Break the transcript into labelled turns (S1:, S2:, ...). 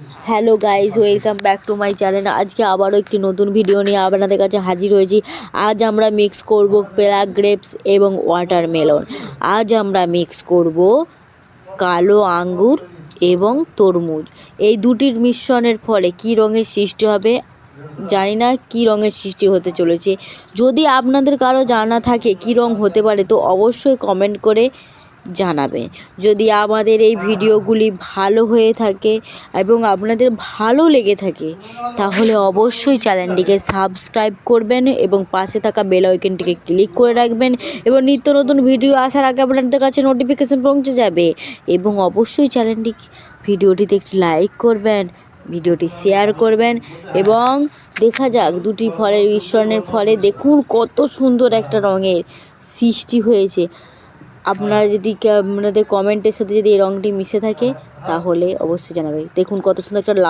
S1: Hello guys, welcome back to my channel. আজকে আবারও একটি নতুন ভিডিও নিয়ে আপনাদের কাছে হাজির হয়েছি। আজ আমরা মিক্স করব পেরা গ্রেপস এবং ওয়াটারমেলন। আজ আমরা মিক্স করব কালো আঙ্গুর এবং তরমুজ। এই দুটির মিশ্রণের ফলে কি রঙের সৃষ্টি হবে জানি না, কি রঙের সৃষ্টি হতে চলেছে। যদি আপনাদের কারো জানা থাকে কি রং হতে পারে তো অবশ্যই কমেন্ট করে জানাবেন। যদি আমাদের এই ভিডিওগুলি ভালো হয়ে থাকে এবং আপনাদের ভালো লেগে থাকে তাহলে অবশ্যই চ্যানেলটিকে সাবস্ক্রাইব করবেন এবং পাশে থাকা বেল আইকনটিকে ক্লিক করে রাখবেন এবং নিত্য নতুন ভিডিও আসার আগে আপনাদের কাছে নোটিফিকেশন পৌঁছে যাবে। এবং অবশ্যই ভিডিওটিতে একটি লাইক করবেন, ভিডিওটি শেয়ার করবেন এবং দেখা যাক দুটি ফলের মিশ্রণের ফলে দেখুন কত সুন্দর একটা রঙের সৃষ্টি হয়েছে। আপনারা যদি আপনাদের কমেন্টের সাথে যদি এই রঙটি মিশে থাকে তাহলে অবশ্যই জানাবে। দেখুন কত সুন্দর একটা লাল